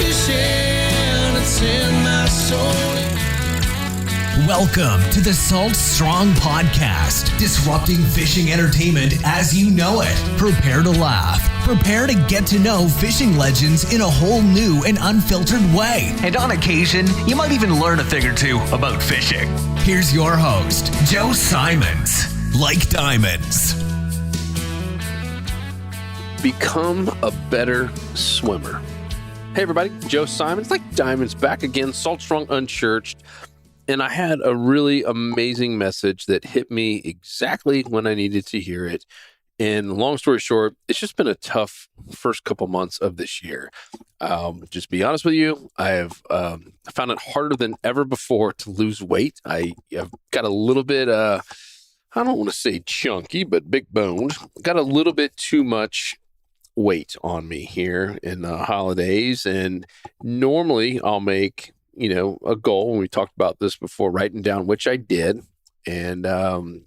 fishing, it's in my soul. Welcome to the Salt Strong Podcast, disrupting fishing entertainment as you know it. Prepare to laugh. Prepare to get to know fishing legends in a whole new and unfiltered way. And on occasion, you might even learn a thing or two about fishing. Here's your host, Joe Simons. Like diamonds. Become a better swimmer. Hey everybody, Joe Simons, Like Diamonds, back again, Salt Strong Unchurched. And I had a really amazing message that hit me exactly when I needed to hear it. And long story short, it's just been a tough first couple months of this year. Just be honest with you, I have found it harder than ever before to lose weight. I've got a little bit, I don't want to say chunky, but big boned. Got a little bit too much weight on me here in the holidays. And normally I'll make a goal, and we talked about this before, writing down, which I did. And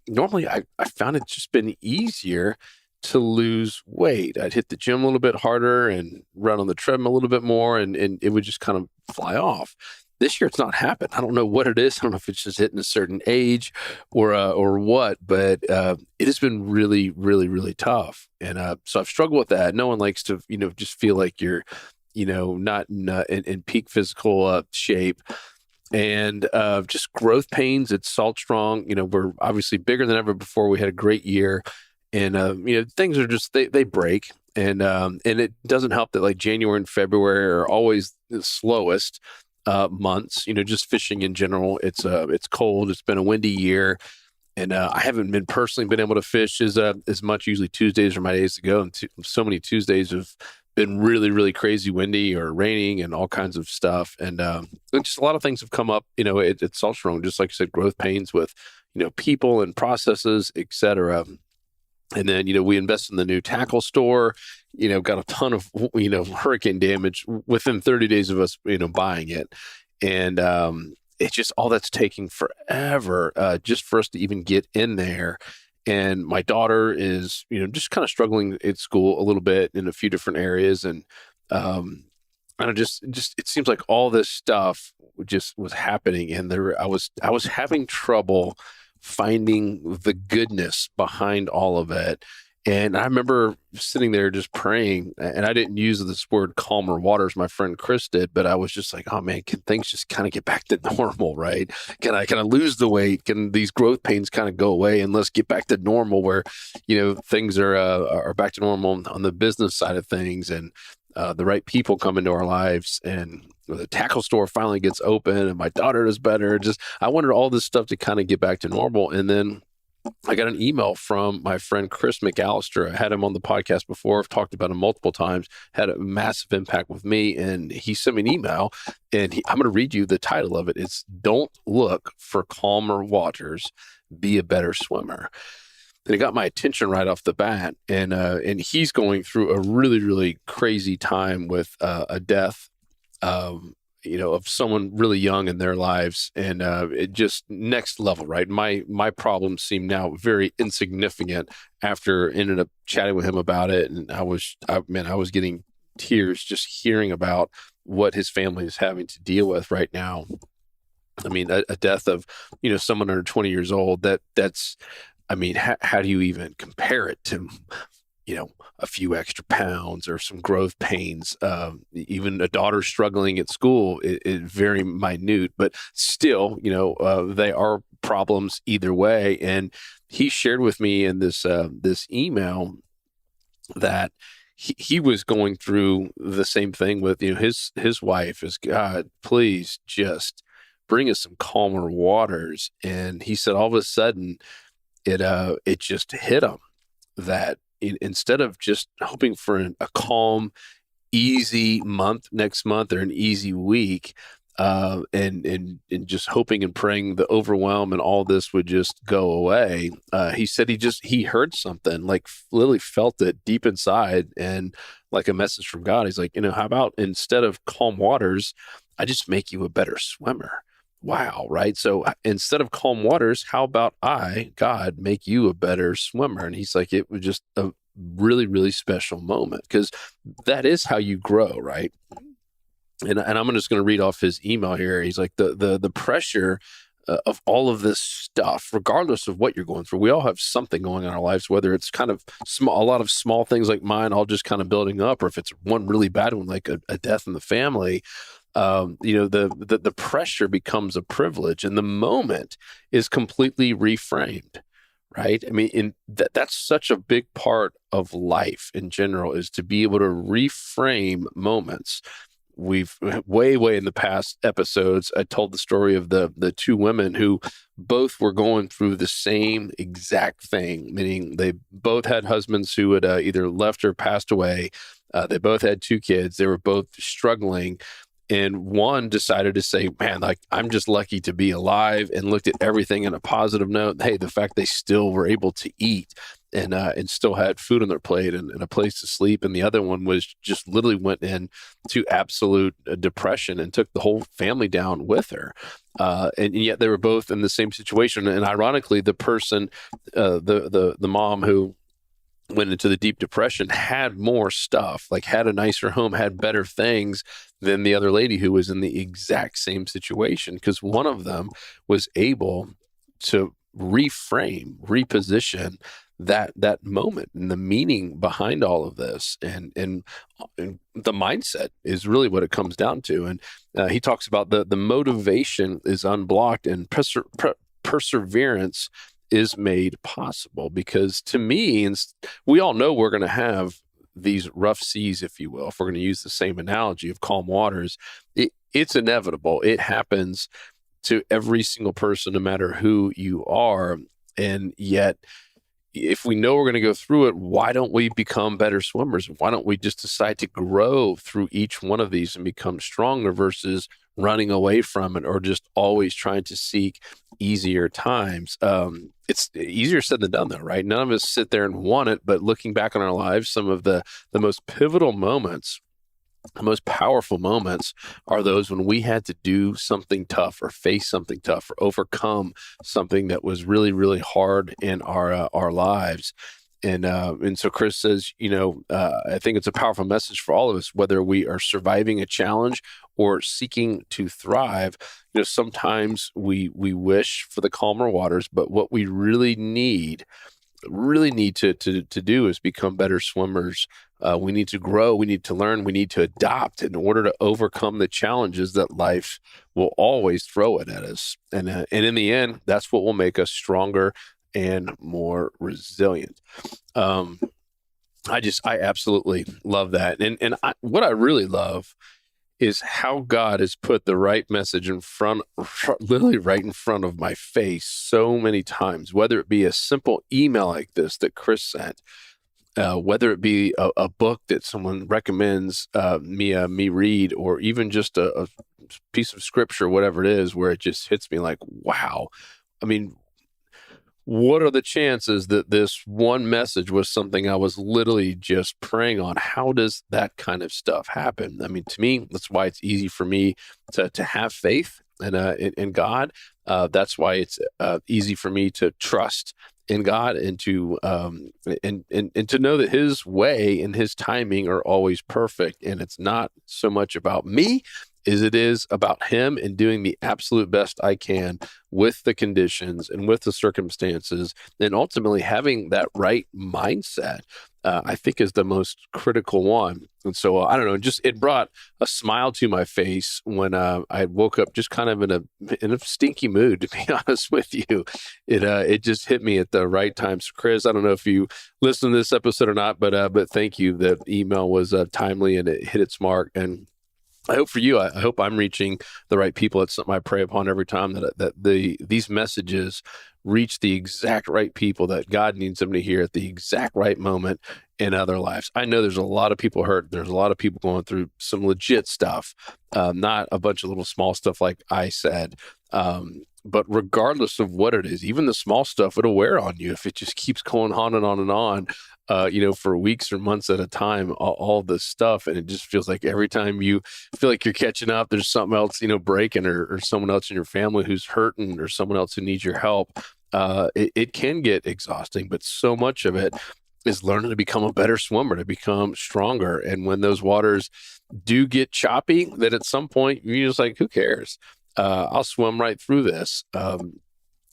normally I found it just been easier to lose weight. I'd hit the gym a little bit harder and run on the treadmill a little bit more, and it would just kind of fly off. This year, it's not happened. I don't know what it is. I don't know if it's just hitting a certain age or what, but it has been really, really, really tough. And so I've struggled with that. No one likes to, just feel like you're not in peak physical shape, and just growth pains at Salt Strong. We're obviously bigger than ever before. We had a great year, and things are just they break, and it doesn't help that like January and February are always the slowest months. Just fishing in general. It's cold. It's been a windy year. And I haven't been personally been able to fish as much. Usually Tuesdays are my days to go, and so many Tuesdays have been really, really crazy windy or raining and all kinds of stuff. And just a lot of things have come up, at Salt Strong, just like I said, growth pains with, people and processes, et cetera. And then, we invested in the new tackle store, got a ton of, hurricane damage within 30 days of us, buying it. And it's just all that's taking forever just for us to even get in there. And my daughter is, just kind of struggling at school a little bit in a few different areas. And I just it seems like all this stuff just was happening. And I was having trouble finding the goodness behind all of it. And I remember sitting there just praying, and I didn't use this word calmer waters, my friend Chris did, but I was just like, oh man, can things just kind of get back to normal, right? Can I lose the weight? Can these growth pains kind of go away, and let's get back to normal where, things are back to normal on the business side of things, and the right people come into our lives, and the tackle store finally gets open, and my daughter is better. I wanted all this stuff to kind of get back to normal. And then I got an email from my friend Chris McAllister. I had him on the podcast before. I've talked about him multiple times, had a massive impact with me. And he sent me an email, and I'm going to read you the title of it. It's "Don't Look for Calmer Waters, Be a Better Swimmer." And it got my attention right off the bat. And he's going through a really, really crazy time with a death of someone really young in their lives, and it just next level, right? My problems seem now very insignificant after ended up chatting with him about it, and I was getting tears just hearing about what his family is having to deal with right now. I mean, a death of someone under 20 years old. That's how do you even compare it to a few extra pounds or some growth pains? Even a daughter struggling at school is very minute, but still, they are problems either way. And he shared with me in this email that he was going through the same thing with his wife. Is, God, please just bring us some calmer waters. And he said all of a sudden it just hit him that instead of just hoping for a calm, easy month next month or an easy week, and just hoping and praying the overwhelm and all this would just go away, he said he heard something, like literally felt it deep inside, and like a message from God. He's like, how about instead of calm waters, I just make you a better swimmer? Wow, right? So instead of calm waters, how about I, God, make you a better swimmer? And he's like, it was just a really, really special moment, because that is how you grow, right? and I'm just going to read off his email here. He's like, the pressure of all of this stuff, regardless of what you're going through. We all have something going on in our lives, whether it's kind of small, a lot of small things like mine, all just kind of building up, or if it's one really bad one, like a death in the family. The pressure becomes a privilege, and the moment is completely reframed. Right. I mean, that's such a big part of life in general, is to be able to reframe moments. We've way in the past episodes, I told the story of the two women who both were going through the same exact thing, meaning they both had husbands who had either left or passed away. They both had two kids. They were both struggling. And one decided to say, man, like, I'm just lucky to be alive, and looked at everything in a positive note. Hey, the fact they still were able to eat and still had food on their plate and a place to sleep. And the other one was just literally went into absolute depression and took the whole family down with her. And yet they were both in the same situation. And ironically, the person, the mom who went into the deep depression had more stuff, like had a nicer home, had better things than the other lady who was in the exact same situation, because one of them was able to reposition that moment and the meaning behind all of this, and the mindset is really what it comes down to. And he talks about the motivation is unblocked, and perseverance is made possible, because to me, and we all know we're going to have these rough seas, if you will, if we're going to use the same analogy of calm waters. It's inevitable. It happens to every single person, no matter who you are. And yet, if we know we're going to go through it, why don't we become better swimmers? Why don't we just decide to grow through each one of these and become stronger, versus running away from it or just always trying to seek easier times? It's easier said than done, though, right? None of us sit there and want it, but looking back on our lives, some of the most pivotal moments, the most powerful moments, are those when we had to do something tough, or face something tough, or overcome something that was really, really hard in our lives. And so Chris says, I think it's a powerful message for all of us, whether we are surviving a challenge or seeking to thrive. Sometimes we wish for the calmer waters, but what we really need to do is become better swimmers. We need to grow. We need to learn. We need to adapt in order to overcome the challenges that life will always throw it at us. And in the end, that's what will make us stronger and more resilient. I absolutely love that. And what I really love is how God has put the right message literally right in front of my face so many times, whether it be a simple email like this that Chris sent, whether it be a book that someone recommends me read, or even just a piece of scripture, whatever it is, where it just hits me like, wow. I mean, what are the chances that this one message was something I was literally just praying on? How does that kind of stuff happen? I mean, to me, that's why it's easy for me to have faith in God. That's why it's easy for me to trust in God, and to and to know that His way and His timing are always perfect. And it's not so much about me as it is about Him, and doing the absolute best I can with the conditions and with the circumstances, and ultimately having that right mindset, I think is the most critical one. And so I don't know, it brought a smile to my face when I woke up just kind of in a stinky mood, to be honest with you. It just hit me at the right time. So Chris, I don't know if you listened to this episode or not, but thank you. The email was timely, and it hit its mark. And I hope for you, I hope I'm reaching the right people. It's something I pray upon every time, that these messages reach the exact right people that God needs them to hear at the exact right moment in other lives. I know there's a lot of people hurt. There's a lot of people going through some legit stuff, not a bunch of little small stuff like I said. But regardless of what it is, even the small stuff, it'll wear on you if it just keeps going on and on and on, for weeks or months at a time, all this stuff. And it just feels like every time you feel like you're catching up, there's something else, breaking, or someone else in your family who's hurting, or someone else who needs your help. It can get exhausting, but so much of it is learning to become a better swimmer, to become stronger. And when those waters do get choppy, that at some point you're just like, who cares? I'll swim right through this.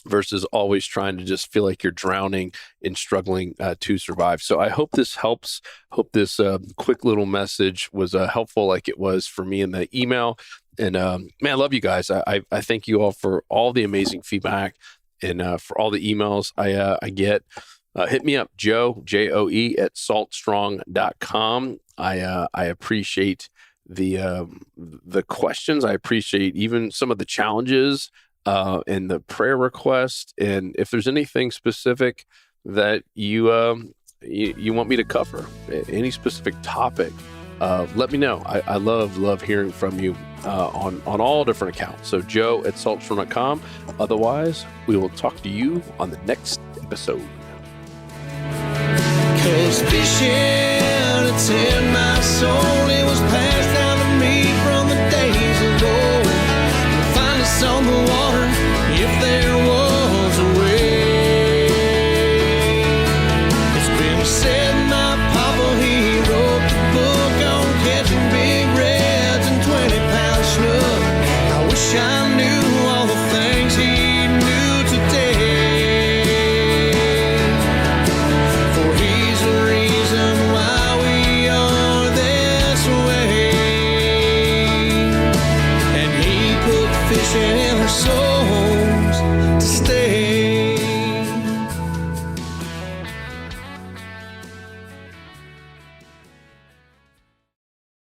Versus always trying to just feel like you're drowning and struggling to survive. So I hope this helps. Hope this quick little message was helpful like it was for me in the email. And man, I love you guys. I thank you all for all the amazing feedback and for all the emails I get. Hit me up, Joe, Joe, at saltstrong.com. I appreciate the questions. I appreciate even some of the challenges and the prayer request. And if there's anything specific that you want me to cover, any specific topic, let me know. I love hearing from you on all different accounts. So Joe at saltstrong.com. Otherwise, we will talk to you on the next episode. 'Cause fishing, it's in my soul. It was passed down to me from the days of old. Find us on the water if there was a way. It's been said my papa, he wrote the book on catching big reds and 20-pound snook. I wish I knew all the things he knew today. For he's the reason why we are this way. And he put fishing in our soul.